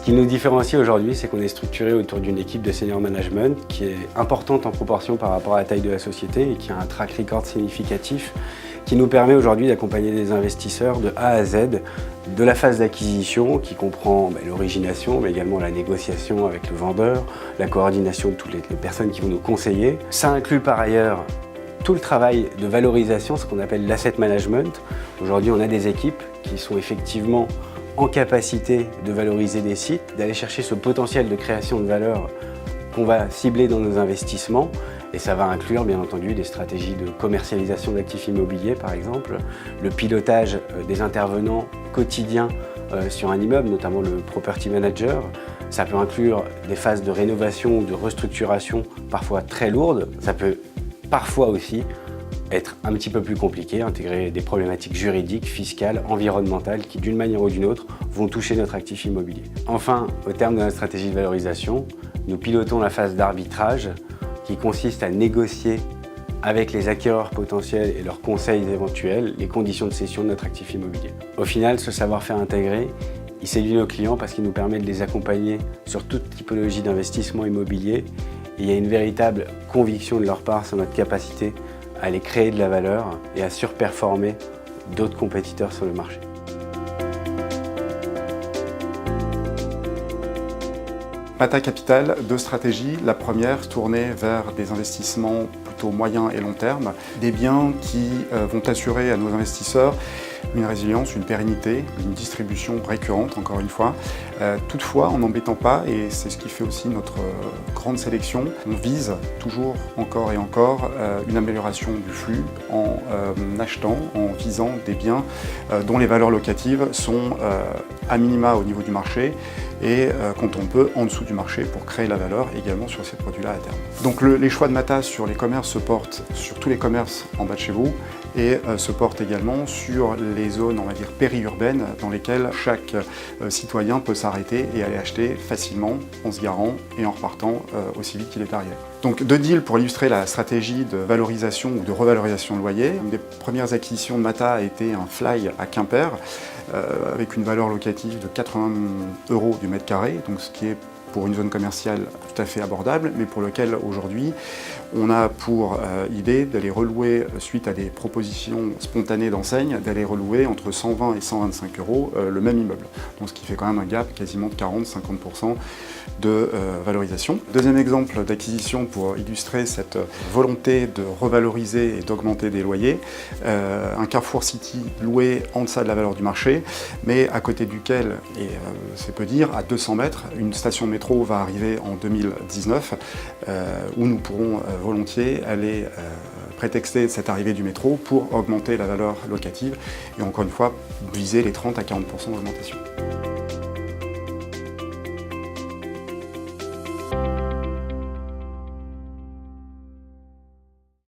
qui nous différencie aujourd'hui, c'est qu'on est structuré autour d'une équipe de senior management qui est importante en proportion par rapport à la taille de la société et qui a un track record significatif qui nous permet aujourd'hui d'accompagner des investisseurs de A à Z, de la phase d'acquisition qui comprend l'origination, mais également la négociation avec le vendeur, la coordination de toutes les personnes qui vont nous conseiller. Ça inclut par ailleurs tout le travail de valorisation, ce qu'on appelle l'asset management. Aujourd'hui, on a des équipes qui sont effectivement en capacité de valoriser des sites, d'aller chercher ce potentiel de création de valeur qu'on va cibler dans nos investissements. Et ça va inclure bien entendu des stratégies de commercialisation d'actifs immobiliers par exemple, le pilotage des intervenants quotidiens sur un immeuble, notamment le property manager. Ça peut inclure des phases de rénovation ou de restructuration parfois très lourdes. Ça peut parfois aussi être un petit peu plus compliqué, intégrer des problématiques juridiques, fiscales, environnementales qui d'une manière ou d'une autre vont toucher notre actif immobilier. Enfin, au terme de notre stratégie de valorisation, nous pilotons la phase d'arbitrage qui consiste à négocier avec les acquéreurs potentiels et leurs conseils éventuels les conditions de cession de notre actif immobilier. Au final, ce savoir-faire intégré, il séduit nos clients parce qu'il nous permet de les accompagner sur toute typologie d'investissement immobilier. Et il y a une véritable conviction de leur part sur notre capacité à aller créer de la valeur et à surperformer d'autres compétiteurs sur le marché. Mata Capital, deux stratégies. La première, tournée vers des investissements plutôt moyen et long terme, des biens qui vont assurer à nos investisseurs une résilience, une pérennité, une distribution récurrente, encore une fois. Toutefois, en n'embêtant pas, et c'est ce qui fait aussi notre grande sélection, on vise toujours, encore et encore, une amélioration du flux en achetant, en visant des biens dont les valeurs locatives sont à minima au niveau du marché et quand on peut en dessous du marché pour créer la valeur également sur ces produits-là à terme. Donc les choix de Mata sur les commerces se portent sur tous les commerces en bas de chez vous et se portent également sur les zones, on va dire, périurbaines dans lesquelles chaque citoyen peut s'arrêter et aller acheter facilement en se garant et en repartant aussi vite qu'il est arrivé. Donc deux deals pour illustrer la stratégie de valorisation ou de revalorisation de loyer. Une des premières acquisitions de Mata a été un fly à Quimper avec une valeur locative de 80 € du mètre carré, donc ce qui est pour une zone commerciale tout à fait abordable, mais pour lequel aujourd'hui on a pour idée d'aller relouer, suite à des propositions spontanées d'enseignes, d'aller relouer entre 120 et 125 € le même immeuble. Donc ce qui fait quand même un gap quasiment de 40-50% de valorisation. Deuxième exemple d'acquisition pour illustrer cette volonté de revaloriser et d'augmenter des loyers, un Carrefour City loué en deçà de la valeur du marché, mais à côté duquel, et c'est peu dire, à 200 mètres, une station de métro va arriver en 2019, où nous pourrons volontiers aller prétexter cette arrivée du métro pour augmenter la valeur locative et encore une fois viser les 30 à 40% d'augmentation.